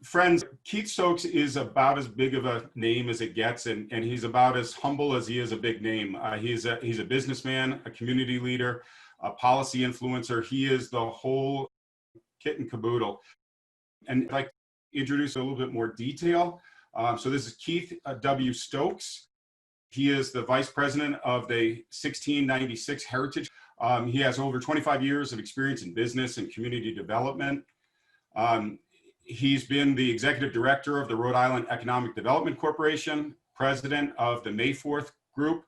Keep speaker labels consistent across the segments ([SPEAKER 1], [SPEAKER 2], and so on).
[SPEAKER 1] Friends, Keith Stokes is about as big of a name as it gets, and he's about as humble as he is a big name. He's a businessman, a community leader, a policy influencer. He is the whole kit and caboodle. And I'd like to introduce a little bit more detail. So this is Keith W. Stokes. He is the vice president of the 1696 Heritage. He has over 25 years of experience in business and community development. He's been the executive director of the Rhode Island Economic Development Corporation, president of the May 4th Group.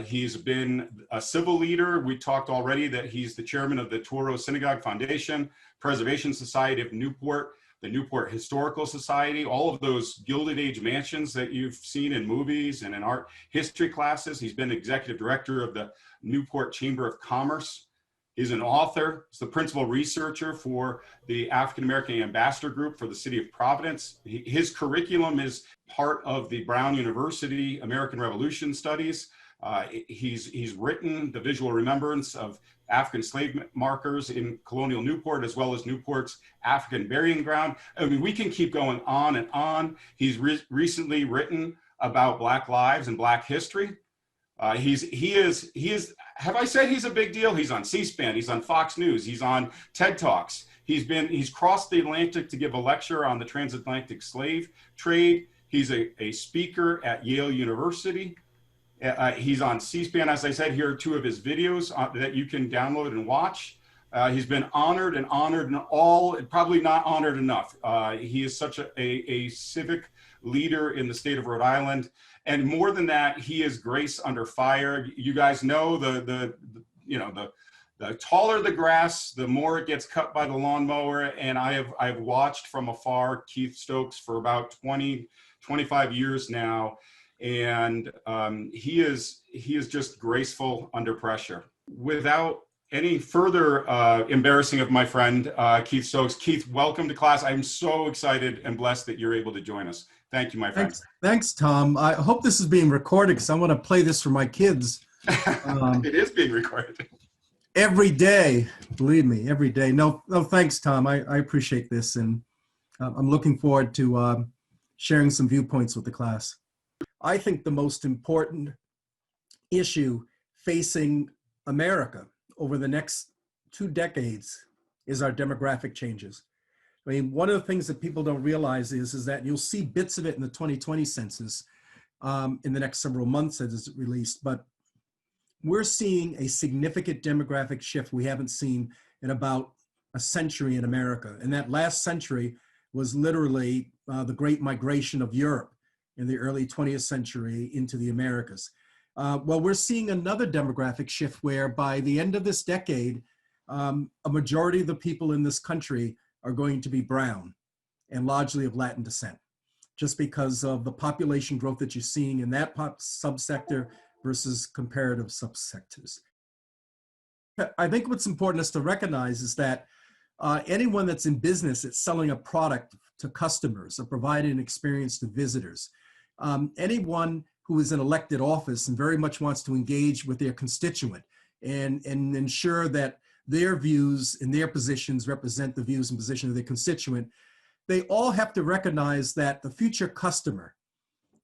[SPEAKER 1] He's been a civil leader. We talked already that he's the chairman of the Toro Synagogue Foundation, Preservation Society of Newport, the Newport Historical Society, all of those Gilded Age mansions that you've seen in movies and in art history classes. He's been executive director of the Newport Chamber of Commerce. He's an author. He's the principal researcher for the African American Ambassador Group for the City of Providence. His curriculum is part of the Brown University American Revolution Studies. He's written the visual remembrance of African slave markers in colonial Newport, as well as Newport's African burying ground. I mean, we can keep going on and on. He's recently written about Black lives and Black history. He is, have I said he's a big deal? He's on C-SPAN, he's on Fox News, he's on TED Talks. He's crossed the Atlantic to give a lecture on the transatlantic slave trade. He's a speaker at Yale University. He's on C-SPAN, as I said. Here are two of his videos that you can download and watch. He's been honored and all, probably not honored enough. He is such a civic leader in the state of Rhode Island. And more than that, he is grace under fire. You guys know the taller the grass, the more it gets cut by the lawnmower. And I've watched from afar Keith Stokes for about 25 years now. And he is just graceful under pressure. Without any further embarrassing of my friend, Keith Stokes. Keith, welcome to class. I'm so excited and blessed that you're able to join us. Thank you, my friend.
[SPEAKER 2] Thanks, Tom. I hope this is being recorded because I want to play this for my kids.
[SPEAKER 1] It is being recorded.
[SPEAKER 2] Every day, believe me, every day. No, thanks, Tom. I appreciate this, and I'm looking forward to sharing some viewpoints with the class. I think the most important issue facing America over the next 2 decades is our demographic changes. I mean, one of the things that people don't realize is that you'll see bits of it in the 2020 census in the next several months as it's released, but we're seeing a significant demographic shift we haven't seen in about a century in America. And that last century was literally the Great Migration of Europe in the early 20th century into the Americas. Well, we're seeing another demographic shift where by the end of this decade, a majority of the people in this country are going to be brown and largely of Latin descent, just because of the population growth that you're seeing in that subsector versus comparative subsectors. I think what's important is to recognize is that anyone that's in business, it's selling a product to customers or providing an experience to visitors. Anyone who is in elected office and very much wants to engage with their constituent and ensure that their views and their positions represent the views and position of their constituent, they all have to recognize that the future customer,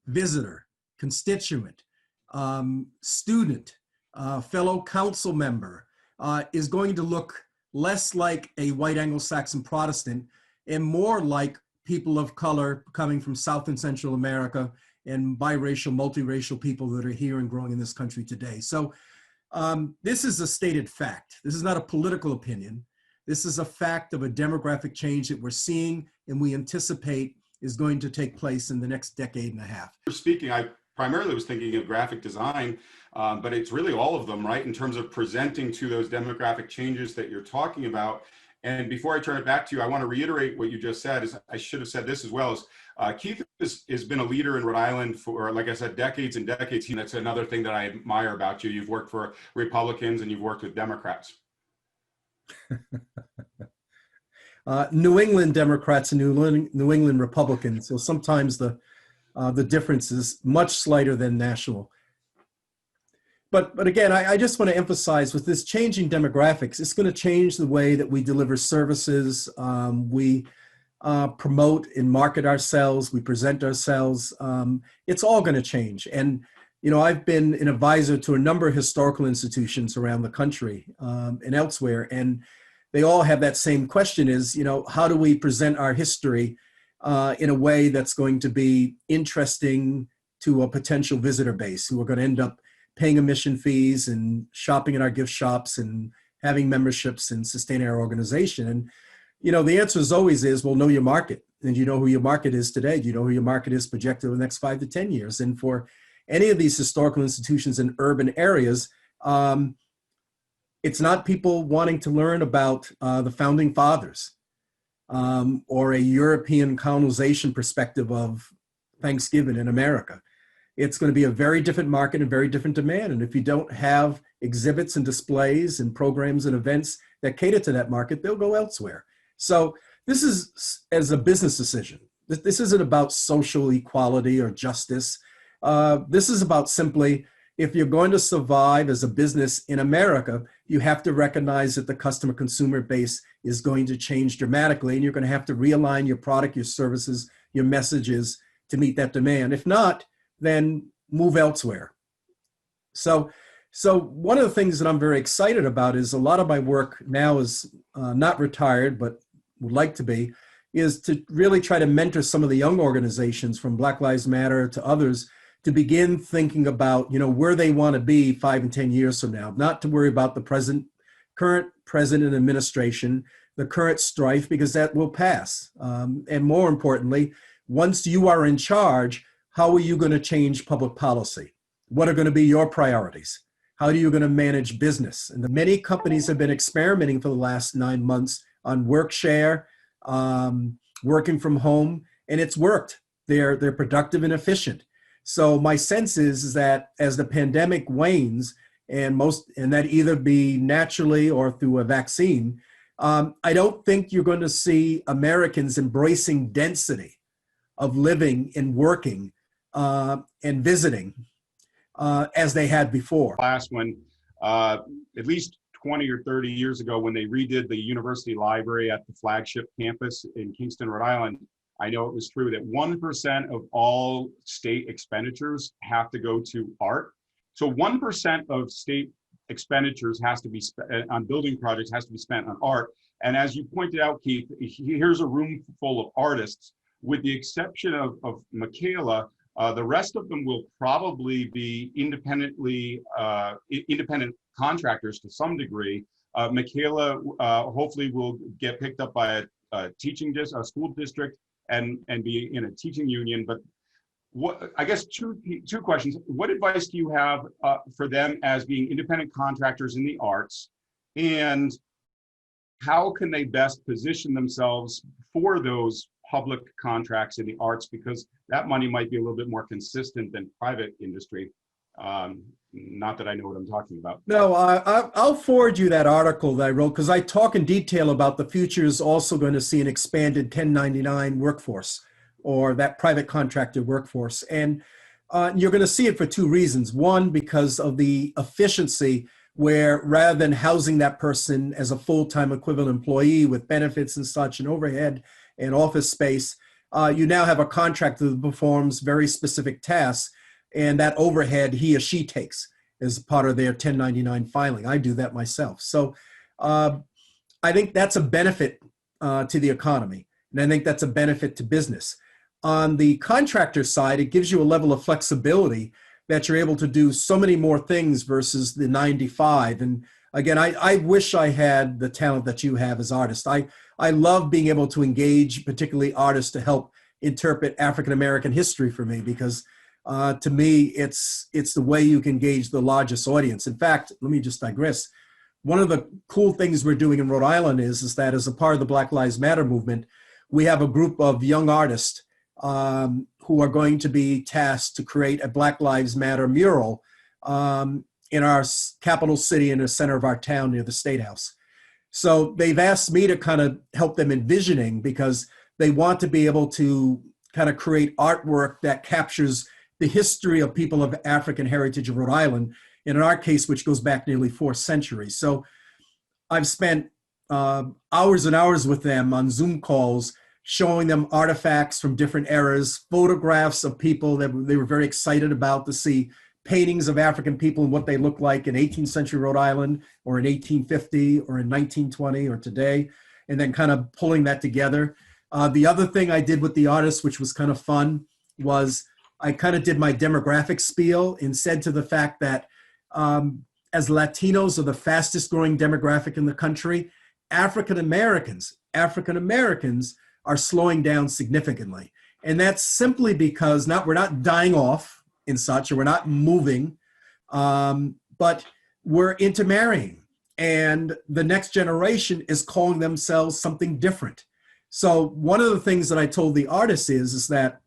[SPEAKER 2] visitor, constituent, student, fellow council member is going to look less like a white Anglo-Saxon Protestant and more like people of color coming from South and Central America and biracial, multiracial people that are here and growing in this country today. So this is a stated fact. This is not a political opinion. This is a fact of a demographic change that we're seeing and we anticipate is going to take place in the next decade and a half.
[SPEAKER 1] Speaking, I primarily was thinking of graphic design, but it's really all of them, right? In terms of presenting to those demographic changes that you're talking about. And before I turn it back to you, I want to reiterate what you just said. I should have said this as well. Keith has been a leader in Rhode Island for, like I said, decades and decades. That's another thing that I admire about you. You've worked for Republicans and you've worked with Democrats.
[SPEAKER 2] New England Democrats and New England Republicans. So sometimes the difference is much slighter than national. But again, I just want to emphasize with this changing demographics, it's going to change the way that we deliver services. We promote and market ourselves, we present ourselves, it's all going to change. And, you know, I've been an advisor to a number of historical institutions around the country and elsewhere, and they all have that same question is, you know, how do we present our history in a way that's going to be interesting to a potential visitor base who are going to end up paying admission fees and shopping in our gift shops and having memberships and sustaining our organization. And, you know, the answer is always is, well, know your market. And you know who your market is today. You know who your market is projected over the next 5 to 10 years. And for any of these historical institutions in urban areas, it's not people wanting to learn about the founding fathers or a European colonization perspective of Thanksgiving in America. It's going to be a very different market and very different demand. And if you don't have exhibits and displays and programs and events that cater to that market, they'll go elsewhere. So this is as a business decision. This isn't about social equality or justice. This is about simply, if you're going to survive as a business in America, you have to recognize that the customer consumer base is going to change dramatically, and you're going to have to realign your product, your services, your messages to meet that demand. If not, then move elsewhere. So one of the things that I'm very excited about is a lot of my work now is not retired, but would like to be, is to really try to mentor some of the young organizations from Black Lives Matter to others to begin thinking about, you know, where they want to be 5 and 10 years from now, not to worry about the current president administration, the current strife, because that will pass. And more importantly, once you are in charge, how are you going to change public policy? What are going to be your priorities? How are you going to manage business? And many companies have been experimenting for the last 9 months on work share, working from home, and it's worked. They're productive and efficient. So my sense is that as the pandemic wanes, and that either be naturally or through a vaccine, I don't think you're going to see Americans embracing density of living and working and visiting as they had before.
[SPEAKER 1] Class when at least 20 or 30 years ago, when they redid the university library at the flagship campus in Kingston, Rhode Island, I know it was true that 1% of all state expenditures have to go to art. So 1% of state expenditures has to be spent on building projects, has to be spent on art. And as you pointed out, Keith, here's a room full of artists. With the exception of Michaela, the rest of them will probably be independent contractors to some degree. Michaela hopefully will get picked up by a school district and be in a teaching union. But what, I guess two questions. What advice do you have for them as being independent contractors in the arts, and how can they best position themselves for those public contracts in the arts, because that money might be a little bit more consistent than private industry? Not that I know what I'm talking about.
[SPEAKER 2] No, I'll forward you that article that I wrote, because I talk in detail about the future is also going to see an expanded 1099 workforce, or that private contractor workforce. And you're going to see it for two reasons. One, because of the efficiency, where rather than housing that person as a full-time equivalent employee with benefits and such and overhead and office space, you now have a contractor that performs very specific tasks, and that overhead he or she takes as part of their 1099 filing. I do that myself. So I think that's a benefit to the economy, and I think that's a benefit to business. On the contractor side, it gives you a level of flexibility that you're able to do so many more things versus the 9-to-5. And again, I wish I had the talent that you have as artists. I love being able to engage, particularly artists, to help interpret African-American history for me, because to me, it's the way you can engage the largest audience. In fact, let me just digress. One of the cool things we're doing in Rhode Island is that as a part of the Black Lives Matter movement, we have a group of young artists who are going to be tasked to create a Black Lives Matter mural in our capital city, in the center of our town near the State House. So they've asked me to kind of help them envisioning, because they want to be able to kind of create artwork that captures the history of people of African heritage of Rhode Island, and in our case, which goes back nearly 4 centuries. So I've spent hours and hours with them on Zoom calls, showing them artifacts from different eras, photographs of people that they were very excited about to see, paintings of African people and what they look like in 18th century Rhode Island or in 1850 or in 1920 or today, and then kind of pulling that together. The other thing I did with the artists, which was kind of fun, was I kind of did my demographic spiel and said to the fact that as Latinos are the fastest growing demographic in the country, African Americans are slowing down significantly. And that's simply because we're not dying off and such, or we're not moving, but we're intermarrying. And the next generation is calling themselves something different. So one of the things that I told the artists is that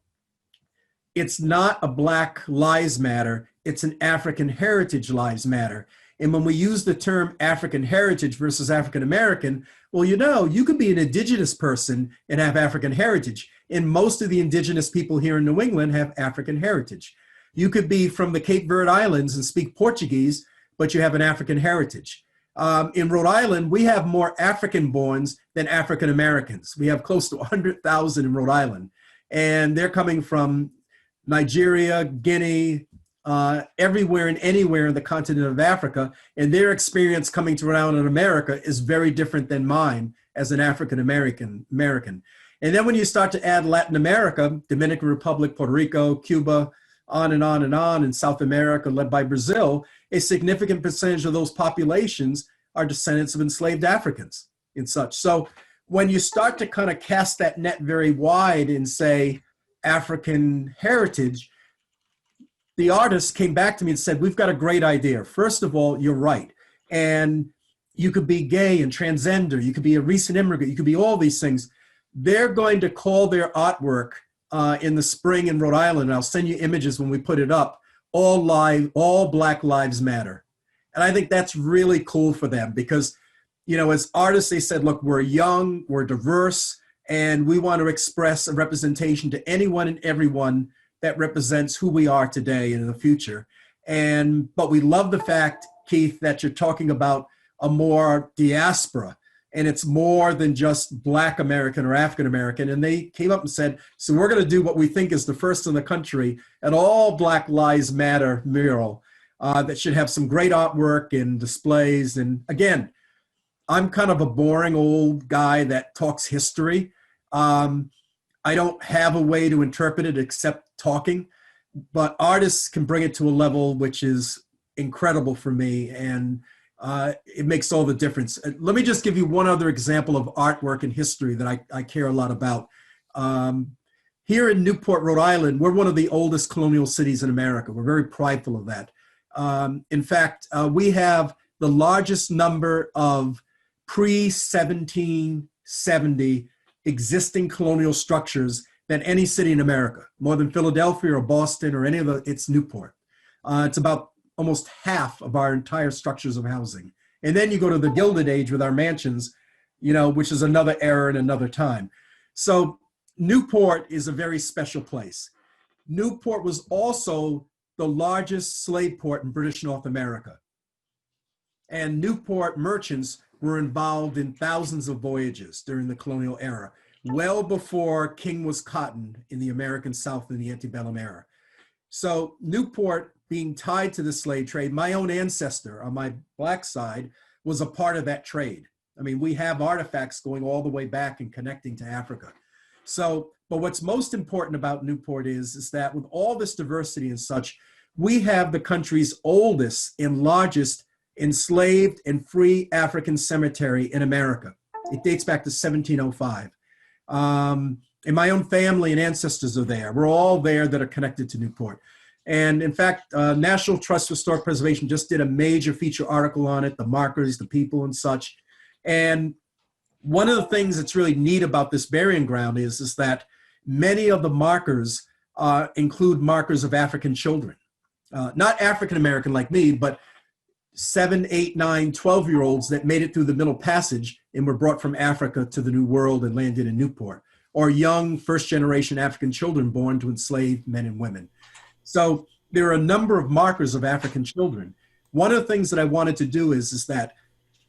[SPEAKER 2] it's not a Black Lives Matter, it's an African Heritage Lives Matter. And when we use the term African heritage versus African American, well, you could be an indigenous person and have African heritage. And most of the indigenous people here in New England have African heritage. You could be from the Cape Verde Islands and speak Portuguese, but you have an African heritage. In Rhode Island, we have more African-borns than African Americans. We have close to 100,000 in Rhode Island. And they're coming from Nigeria, Guinea, everywhere and anywhere in the continent of Africa. And their experience coming to Rhode Island in America is very different than mine as an African American. And then when you start to add Latin America, Dominican Republic, Puerto Rico, Cuba, on and on and on, in South America, led by Brazil, a significant percentage of those populations are descendants of enslaved Africans and such. So when you start to kind of cast that net very wide and say African heritage, the artists came back to me and said, we've got a great idea. First of all, you're right. And you could be gay and transgender. You could be a recent immigrant. You could be all these things. They're going to call their artwork in the spring in Rhode Island, and I'll send you images when we put it up, all Black Lives Matter. And I think that's really cool for them because, as artists, they said, look, we're young, we're diverse, and we want to express a representation to anyone and everyone that represents who we are today and in the future. But we love the fact, Keith, that you're talking about a more diaspora, and it's more than just Black American or African American. And they came up and said, so we're going to do what we think is the first in the country, an all Black Lives Matter mural that should have some great artwork and displays. And again, I'm kind of a boring old guy that talks history. I don't have a way to interpret it except talking, but artists can bring it to a level which is incredible for me. And it makes all the difference. Let me just give you one other example of artwork and history that I care a lot about. Here in Newport, Rhode Island, we're one of the oldest colonial cities in America. We're very prideful of that. In fact, we have the largest number of pre-1770 existing colonial structures than any city in America, more than Philadelphia or Boston or any of it's Newport. It's about almost half of our entire structures of housing. And then you go to the Gilded Age with our mansions, which is another era and another time. So Newport is a very special place. Newport was also the largest slave port in British North America. And Newport merchants were involved in thousands of voyages during the colonial era, well before king was cotton in the American South in the antebellum era. So Newport, being tied to the slave trade, my own ancestor on my Black side was a part of that trade. I mean, we have artifacts going all the way back and connecting to Africa. So, but what's most important about Newport is that with all this diversity and such, we have the country's oldest and largest enslaved and free African cemetery in America. It dates back to 1705. And my own family and ancestors are there. We're all there that are connected to Newport. And in fact, National Trust for Historic Preservation just did a major feature article on it, the markers, the people and such. And one of the things that's really neat about this burying ground is that many of the markers include markers of African children. Not African-American like me, but 7, 8, 9, 12-year-olds that made it through the Middle Passage and were brought from Africa to the New World and landed in Newport, or young first-generation African children born to enslaved men and women. So there are a number of markers of African children. One of the things that I wanted to do is that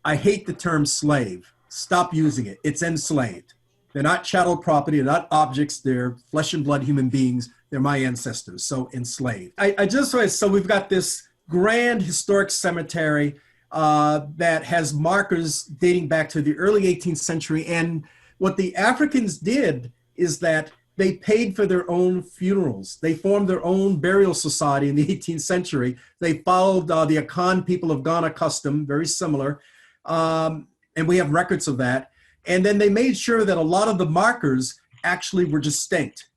[SPEAKER 2] I hate the term slave. Stop using it. It's enslaved. They're not chattel property, they're not objects, they're flesh and blood human beings. They're my ancestors, so enslaved. I just want to, so we've got this grand historic cemetery that has markers dating back to the early 18th century. And what the Africans did is that they paid for their own funerals. They formed their own burial society in the 18th century. They followed the Akan people of Ghana custom, very similar. And we have records of that. And then they made sure that a lot of the markers actually were distinct.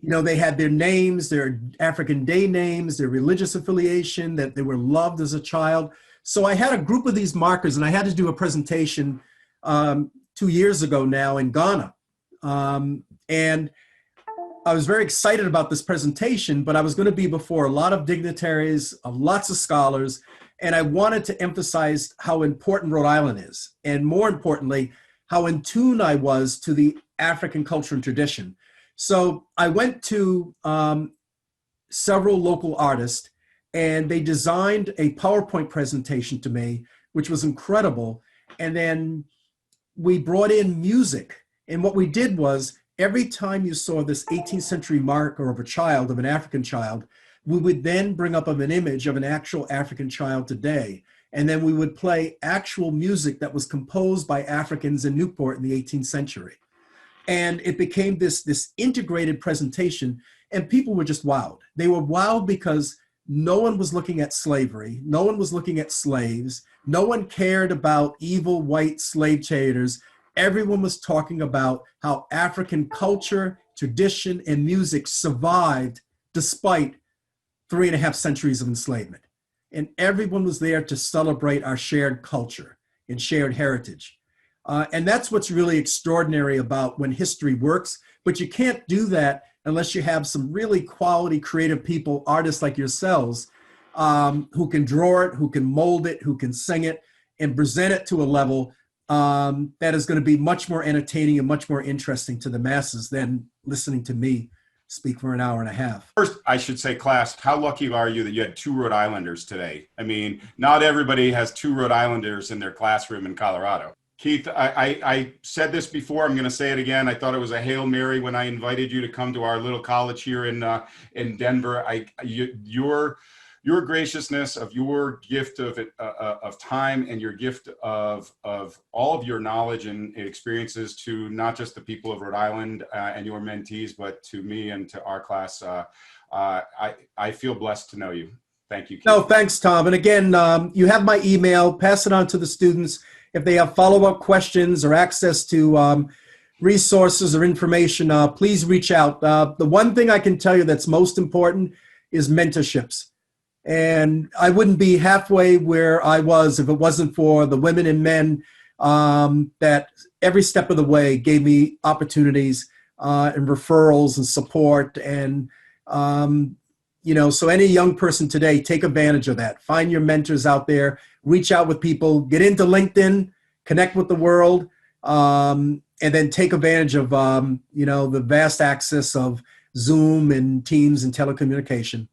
[SPEAKER 2] You know, they had their names, their African day names, their religious affiliation, that they were loved as a child. So I had a group of these markers, and I had to do a presentation 2 years ago now in Ghana. And I was very excited about this presentation, but I was going to be before a lot of dignitaries, lots of scholars, and I wanted to emphasize how important Rhode Island is, and more importantly, how in tune I was to the African culture and tradition. So I went to several local artists, and they designed a PowerPoint presentation to me, which was incredible. And then we brought in music. And what we did was, every time you saw this 18th century marker of a child, of an African child, we would then bring up an image of an actual African child today. And then we would play actual music that was composed by Africans in Newport in the 18th century. And it became this integrated presentation, and people were just wowed. They were wowed because no one was looking at slavery. No one was looking at slaves. No one cared about evil white slave traders. Everyone was talking about how African culture, tradition, and music survived despite 3.5 centuries of enslavement. And everyone was there to celebrate our shared culture and shared heritage. And that's what's really extraordinary about when history works. But you can't do that unless you have some really quality, creative people, artists like yourselves, who can draw it, who can mold it, who can sing it, and present it to a level that is going to be much more entertaining and much more interesting to the masses than listening to me speak for an hour and a half.
[SPEAKER 1] First, I should say, class, how lucky are you that you had 2 Rhode Islanders today? I mean, not everybody has 2 Rhode Islanders in their classroom in Colorado. Keith, I said this before, I'm going to say it again. I thought it was a Hail Mary when I invited you to come to our little college here in Denver. Your graciousness, of your gift of time, and your gift of all of your knowledge and experiences to not just the people of Rhode Island and your mentees, but to me and to our class. I feel blessed to know you. Thank you, Keith.
[SPEAKER 2] No, thanks, Tom. And again, you have my email. Pass it on to the students. If they have follow-up questions or access to resources or information, please reach out. The one thing I can tell you that's most important is mentorships. And I wouldn't be halfway where I was if it wasn't for the women and men that every step of the way gave me opportunities and referrals and support. And, so any young person today, take advantage of that. Find your mentors out there, reach out with people, get into LinkedIn, connect with the world, and then take advantage of, the vast access of Zoom and Teams and telecommunication.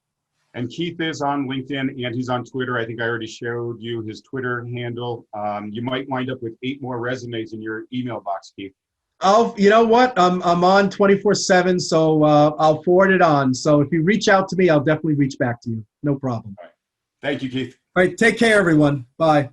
[SPEAKER 1] And Keith is on LinkedIn and he's on Twitter. I think I already showed you his Twitter handle. You might wind up with 8 more resumes in your email box, Keith.
[SPEAKER 2] Oh, you know what? I'm on 24/7, so I'll forward it on. So if you reach out to me, I'll definitely reach back to you. No problem.
[SPEAKER 1] All right. Thank you, Keith.
[SPEAKER 2] All right. Take care, everyone. Bye.